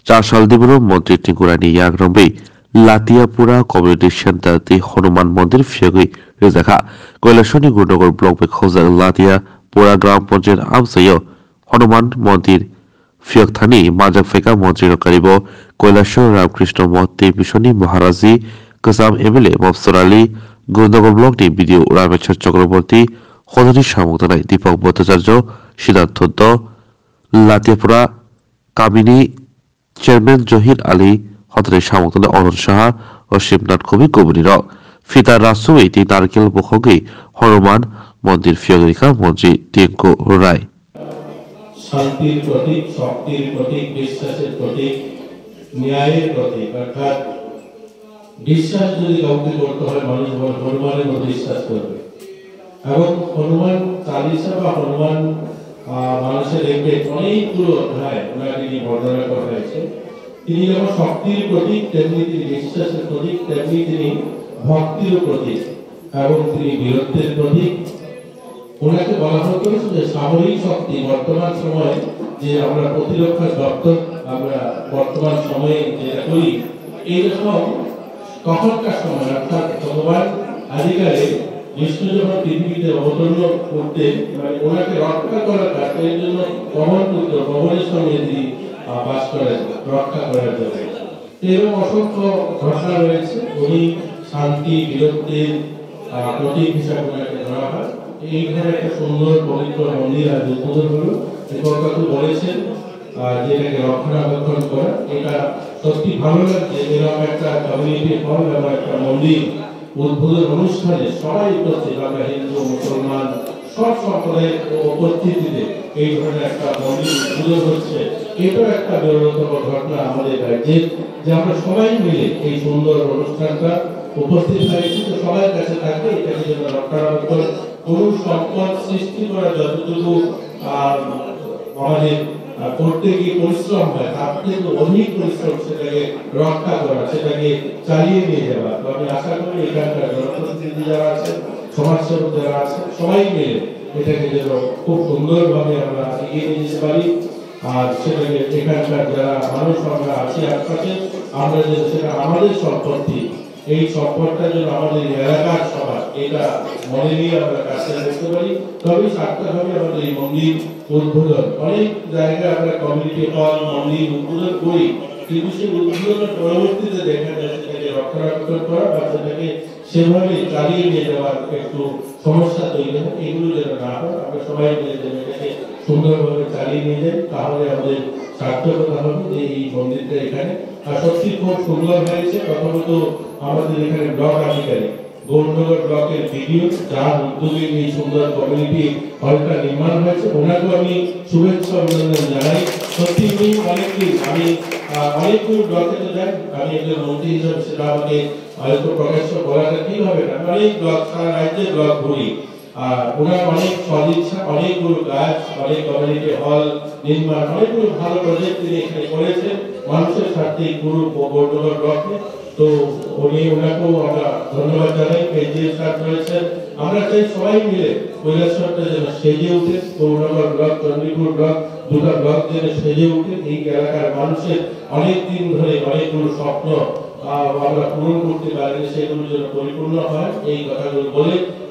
চাষালদিবুর মন্ত্রী টিঙ্কুরানি ইয়াগ্রম্বে লাতিয়াপুরা community centre Hanuman মন্দির ফিয়গৈ রেজাখা কৈলাসনী গুরনগর block বেখৌজা লাতিয়াপুরা গ্রাম পঞ্চায়েত আমসাইও হনুমান মন্দির ফিয়কথানি মাজাক ফেকা মন্ত্রী রকারিব কৈলাসর রামকৃষ্ণ মহত্তি মিশনী মহারাজি গোজাম এমএলএ মফসর আলী গুরনগর ব্লকনি বিডিও রামেশ্বর চক্রবর্তী হজনী সামুদানায় দীপক ভট্টাচার্য সিদ্ধার্থ দ লাতিয়াপুরা কামিনী চেয়ারম্যান জহির আলী হতরে সামন্তলে অনন্ত সাহা ও শিবনাথ কবি কবরীর ফিতার রাসু এটি নারকেল বখগে হনুমান মন্দির ফিয়গরিকা মন্ত্রী টিঙ্কু রায় শান্তির প্রতীক, শক্তির প্রতীক, বিশ্বাসের প্রতীক, ন্যায়ের প্রতীক। অর্থাৎ বিশ্বাস যদি কাউকে করতে হয় মানুষ হনুমানের মধ্যে বিশ্বাস করবে। এবং হনুমান চালিসা বা হনুমান মানুষের দেখবে অনেকগুলো অধ্যায় ওনাকে নিয়ে বর্ণনা করা হয়েছে। তিনি যেমন শক্তির প্রতীক, তেমনি তিনি বিশ্বাসের প্রতীক, তেমনি তিনি ভক্তির প্রতীক এবং তিনি বীরত্বের প্রতীক। ওনাকে বলা হতো যে সামরিক শক্তি। বর্তমান সময়ে যে আমরা প্রতিরক্ষা দপ্তর আমরা বর্তমান সময়ে যেটা করি, এইরকম তখনকার সময় অর্থাৎ ভগবান আদিকালে বিষ্ণু যখন পৃথিবীতে অবতরণ করতে মানে ওনাকে রক্ষা করার কাজ এর জন্য পবন পুত্র পবনের সঙ্গে তিনি বাস করেন রক্ষা করার জন্য। এরকম অসংখ্য ঘটনা রয়েছে। উনি শান্তি বীরত্বের প্রতীক হিসাবে ওনাকে ধরা হয়। এইখানে একটা সুন্দর পবিত্র মন্দির আর উদ্বোধন হলো। কাকু বলেছেন যেটাকে রক্ষণাবেক্ষণ করা, এটা সত্যি ভালো লাগছে। এরকম একটা কমিউনিটি হল এবং একটা মন্দির উদ্বোধন অনুষ্ঠানে সবাই উপস্থিত, আমরা হিন্দু মুসলমান সব সম্প্রদায়ের উপস্থিতিতে এই ধরনের একটা মন্দির উদ্বোধন হচ্ছে। এটা একটা বিরলতম ঘটনা আমাদের রাজ্যে, যে আমরা সবাই মিলে এই সুন্দর অনুষ্ঠানটা উপস্থিত হয়েছি। তো সবার কাছে থাকবে এটাকে যেন রক্ষণাবেক্ষণ কোন সম্পদ সৃষ্টি করা যতটুকু আমাদের করতে গিয়ে পরিশ্রম হয়, তার থেকে অধিক পরিশ্রম সেটাকে রক্ষা করা, সেটাকে চালিয়ে নিয়ে যাওয়া। তো আমি আশা করি এখানকার জনপ্রতিনিধি যারা আছে, সমাজসেবক যারা আছে, সবাই মিলে এটাকে যেন খুব সুন্দরভাবে আমরা এগিয়ে নিয়ে যেতে পারি। আর সেটাকে এখানকার যারা মানুষ আমরা আছি আশপাশে, আমরা যে সেটা আমাদের সম্পত্তি, এই সম্পদটা যেন আমাদের এলাকার সবার, এটা মনে নিয়ে আমরা কাজটা করতে পারি। তবেই সার্থক হবে আমাদের এই মন্দির উদ্বোধন। অনেক জায়গায় আমরা কমিউনিটি হল মন্দির উদ্বোধন করি, কিন্তু সেই উদ্বোধনের পরবর্তীতে দেখা যায় সেটাকে রক্ষণাবেক্ষণ করা বা সেটাকে সেভাবে চালিয়ে নিয়ে যাওয়ার একটু সমস্যা তৈরি হয়। এগুলো যেন না হয়, আমরা সবাই মিলে যেন এটাকে সুন্দরভাবে চালিয়ে নিয়ে যাই, তাহলে আমাদের সার্থকতা হবে যে এই মন্দিরটা এখানে। আর সত্যি খুব সুন্দর হয়েছে। প্রথমত আমাদের এখানে ব্লক আধিকারিক গৌরনগর ব্লকের ভিডিও, যার উদ্যোগে এই সুন্দর কমিউনিটি হলটা নির্মাণ হয়েছে, ওনাকেও আমি শুভেচ্ছা অভিনন্দন জানাই। সত্যি উনি অনেকদিন, আমি অনেকগুলো ব্লকে তো যাই, আমি একজন মন্ত্রী হিসাবে সেটা আমাকে হয়তো প্রকাশ্য বলাটা ঠিক হবে না। অনেক ব্লক, সারা রাজ্যে ব্লক ঘুরি। ওনার অনেক সদিচ্ছা, অনেকগুলো কাজ, অনেক কমিউনিটি হল নির্মাণ, অনেকগুলো ভালো প্রজেক্ট তিনি এখানে করেছেন মানুষের স্বার্থে পুরো গৌরনগর ব্লকে। তো উনি ওনাকেও আমরা ধন্যবাদ জানাই। কেন্দ্রীয় স্টাফ রয়েছেন, আমরা চাই সবাই মিলে কৈলাসহরটা যেন সেজে উঠে, গৌরনগর ব্লক, চণ্ডীপুর ব্লক, দুটা ব্লক যেন সেজে উঠে। এই এলাকার মানুষের অনেক দিন ধরে অনেকগুলো স্বপ্ন আমরা পূরণ করতে পারি, সেগুলো যেন পরিপূর্ণ হয়, এই কথাগুলো বলে